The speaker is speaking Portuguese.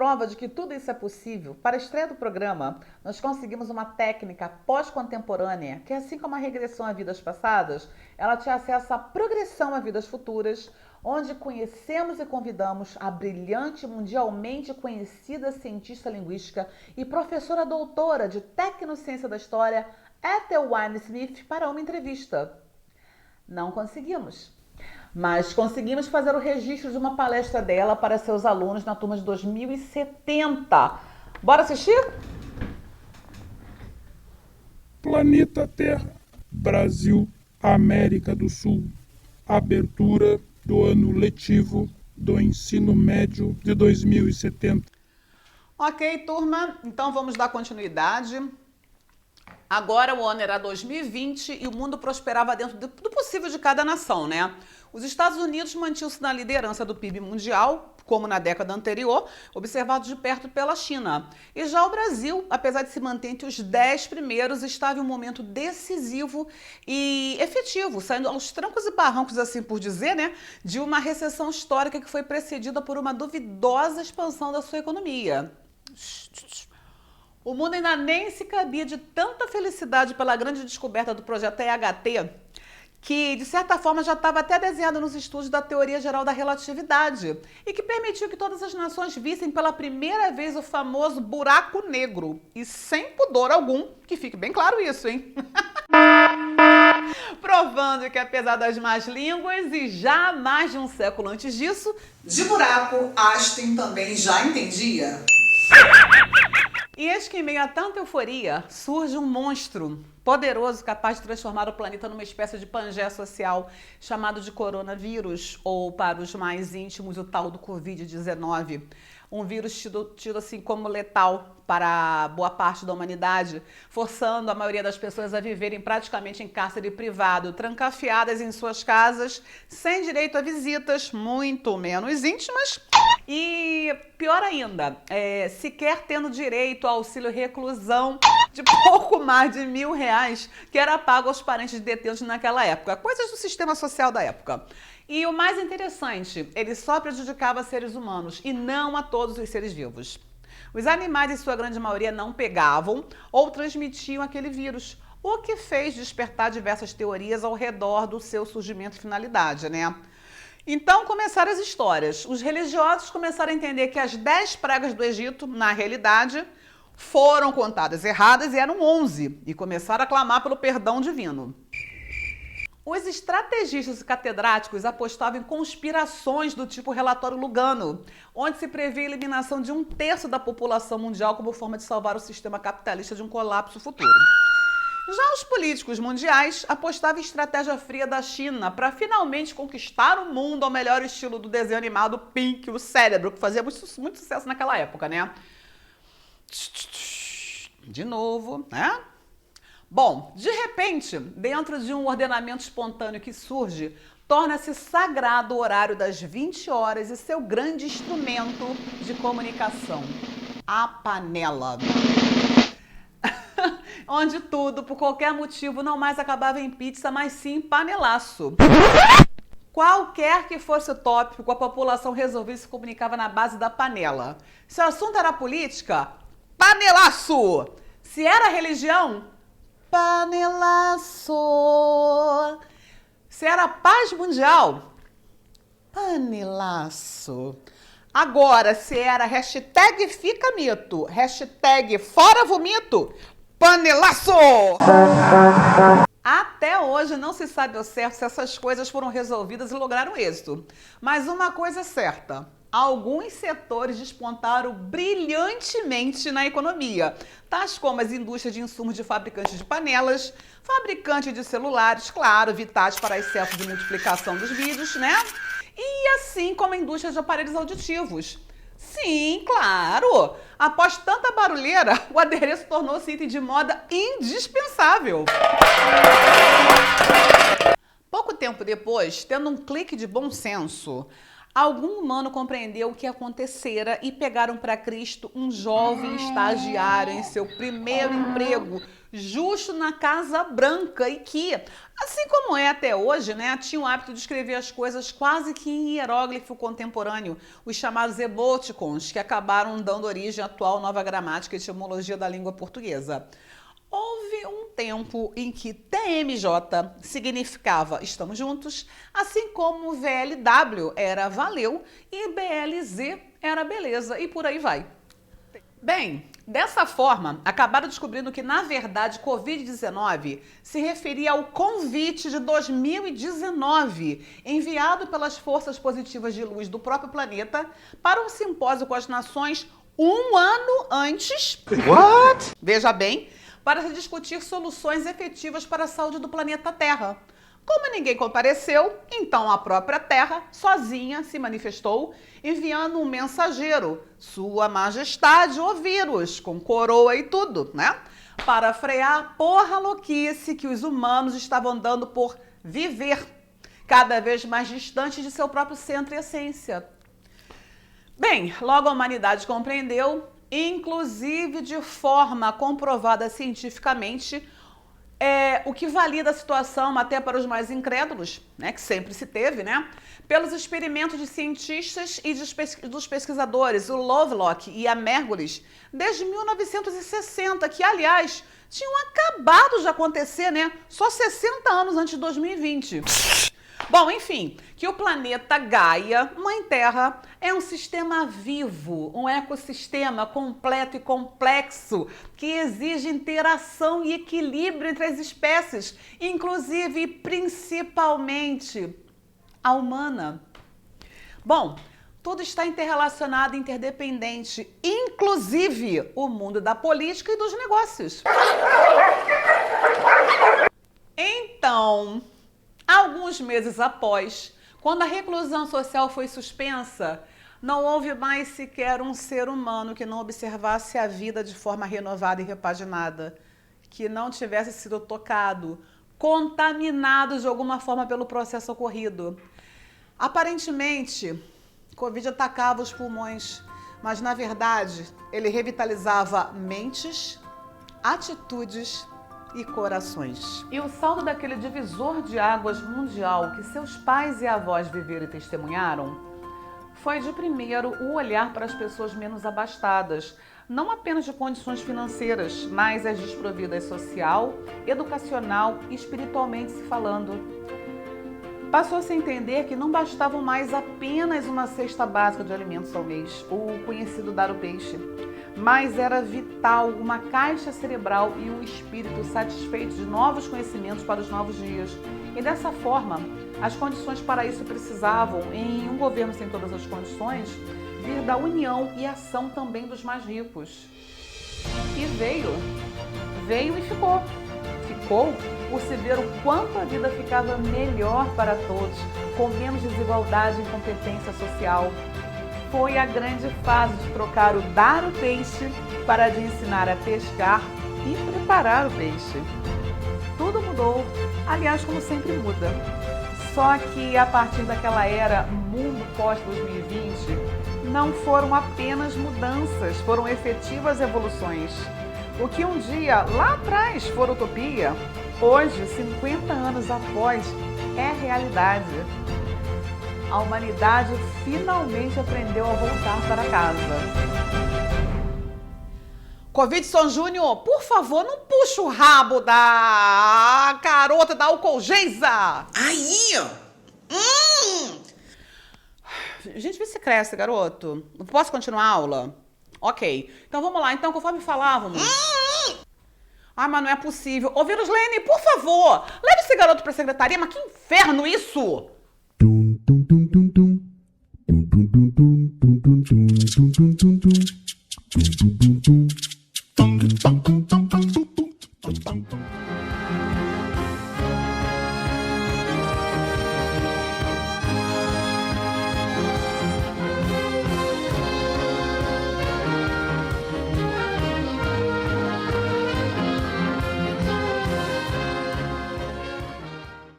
prova de que tudo isso é possível, para a estreia do programa, nós conseguimos uma técnica pós-contemporânea que, assim como a regressão a vidas passadas, ela te acessa a progressão a vidas futuras, onde conhecemos e convidamos a brilhante, mundialmente conhecida cientista linguística e professora doutora de Tecnociência da História, Ethel Wine Smith, para uma entrevista. Não conseguimos, mas conseguimos fazer o registro de uma palestra dela para seus alunos na turma de 2070. Bora assistir? Planeta Terra, Brasil, América do Sul. Abertura do ano letivo do ensino médio de 2070. Ok, turma, então vamos dar continuidade. Agora o ano era 2020 e o mundo prosperava dentro do possível de cada nação, né? Os Estados Unidos mantinham-se na liderança do PIB mundial, como na década anterior, observado de perto pela China. E já o Brasil, apesar de se manter entre os 10 primeiros, estava em um momento decisivo e efetivo, saindo aos trancos e barrancos, assim por dizer, né, de uma recessão histórica que foi precedida por uma duvidosa expansão da sua economia. O mundo ainda nem se cabia de tanta felicidade pela grande descoberta do projeto EHT, que, de certa forma, já estava até desenhado nos estudos da teoria geral da relatividade e que permitiu que todas as nações vissem pela primeira vez o famoso buraco negro. E sem pudor algum, que fique bem claro isso, hein? Provando que, apesar das más línguas e já há mais de um século antes disso, de buraco, Einstein também já entendia. E eis que, em meio a tanta euforia, surge um monstro poderoso capaz de transformar o planeta numa espécie de Pangeia social chamado de coronavírus, ou para os mais íntimos, o tal do Covid-19. Um vírus tido assim como letal para boa parte da humanidade, forçando a maioria das pessoas a viverem praticamente em cárcere privado, trancafiadas em suas casas, sem direito a visitas, muito menos íntimas, e pior ainda, sequer tendo direito ao auxílio reclusão de pouco mais de R$1.000, que era pago aos parentes de detentos naquela época, coisas do sistema social da época. E o mais interessante, ele só prejudicava seres humanos e não a todos os seres vivos. Os animais, em sua grande maioria, não pegavam ou transmitiam aquele vírus, o que fez despertar diversas teorias ao redor do seu surgimento e finalidade, né? Então começaram as histórias. Os religiosos começaram a entender que as 10 pragas do Egito, na realidade, foram contadas erradas e eram 11, e começaram a clamar pelo perdão divino. Os estrategistas e catedráticos apostavam em conspirações do tipo relatório Lugano, onde se prevê a eliminação de 1/3 da população mundial como forma de salvar o sistema capitalista de um colapso futuro. Já os políticos mundiais apostavam em estratégia fria da China para finalmente conquistar o mundo ao melhor estilo do desenho animado Pink, o cérebro, que fazia muito sucesso naquela época, né? De novo, né? Bom, de repente, dentro de um ordenamento espontâneo que surge, torna-se sagrado o horário das 20 horas e seu grande instrumento de comunicação, a panela. Onde tudo, por qualquer motivo, não mais acabava em pizza, mas sim em panelaço. Qualquer que fosse o tópico, a população resolvia e se comunicava na base da panela. Se o assunto era política, panelaço! Se era religião, panelaço! Se era paz mundial, panelaço! Agora, se era hashtag fica mito, hashtag fora vomito, panelaço! Até hoje não se sabe ao certo se essas coisas foram resolvidas e lograram êxito. Mas uma coisa é certa, alguns setores despontaram brilhantemente na economia, tais como as indústrias de insumos de fabricantes de panelas, fabricantes de celulares, claro, vitais para excesso de multiplicação dos vídeos, né? E assim como a indústria de aparelhos auditivos. Sim, claro! Após tanta barulheira, o adereço tornou-se item de moda indispensável. Pouco tempo depois, tendo um clique de bom senso, algum humano compreendeu o que acontecera e pegaram para Cristo um jovem estagiário em seu primeiro emprego, justo na Casa Branca e que, assim como é até hoje, né, tinha o hábito de escrever as coisas quase que em hieróglifo contemporâneo, os chamados emoticons, que acabaram dando origem à atual nova gramática e etimologia da língua portuguesa. Houve um tempo em que TMJ significava estamos juntos, assim como VLW era valeu e BLZ era beleza e por aí vai. Bem, dessa forma, acabaram descobrindo que, na verdade, Covid-19 se referia ao convite de 2019, enviado pelas forças positivas de luz do próprio planeta para um simpósio com as nações um ano antes. What? Veja bem, para se discutir soluções efetivas para a saúde do planeta Terra. Como ninguém compareceu, então a própria Terra, sozinha, se manifestou, enviando um mensageiro, Sua Majestade, o vírus, com coroa e tudo, né? Para frear a porra louquice que os humanos estavam dando por viver, cada vez mais distantes de seu próprio centro e essência. Bem, logo a humanidade compreendeu, inclusive de forma comprovada cientificamente, o que valida a situação até para os mais incrédulos, né, que sempre se teve, né, pelos experimentos de cientistas e dos pesquisadores, o Lovelock e a Margulis, desde 1960, que, aliás, tinham acabado de acontecer, né, só 60 anos antes de 2020. Bom, enfim, que o planeta Gaia, Mãe Terra, é um sistema vivo, um ecossistema completo e complexo que exige interação e equilíbrio entre as espécies, inclusive e principalmente a humana. Bom, tudo está interrelacionado e interdependente, inclusive o mundo da política e dos negócios. Então, alguns meses após, quando a reclusão social foi suspensa, não houve mais sequer um ser humano que não observasse a vida de forma renovada e repaginada, que não tivesse sido tocado, contaminado de alguma forma pelo processo ocorrido. Aparentemente, Covid atacava os pulmões, mas na verdade ele revitalizava mentes, atitudes e corações. E o saldo daquele divisor de águas mundial que seus pais e avós viveram e testemunharam foi, de primeiro, o olhar para as pessoas menos abastadas, não apenas de condições financeiras, mas as desprovidas social, educacional e espiritualmente se falando. Passou-se a entender que não bastavam mais apenas uma cesta básica de alimentos ao mês, o conhecido dar o peixe, mas era vital uma caixa cerebral e um espírito satisfeito de novos conhecimentos para os novos dias. E dessa forma, as condições para isso precisavam, em um governo sem todas as condições, vir da união e ação também dos mais ricos. E veio e ficou. Ficou por se ver o quanto a vida ficava melhor para todos, com menos desigualdade e incompetência social. Foi a grande fase de trocar o dar o peixe para de ensinar a pescar e preparar o peixe. Tudo mudou, aliás, como sempre muda. Só que a partir daquela era, mundo pós-2020, não foram apenas mudanças, foram efetivas evoluções. O que um dia, lá atrás, for utopia, hoje, 50 anos após, é realidade. A humanidade finalmente aprendeu a voltar para casa. Covidson Júnior, por favor, não puxa o rabo da garota da Alcogeiza. Aí, ó. Gente, vê se cresce, garoto. Posso continuar a aula? Ok. Então vamos lá. Então, conforme falávamos... Ah, mas não é possível. Ô, Viruslene, por favor, leve esse garoto pra secretaria. Mas que inferno isso!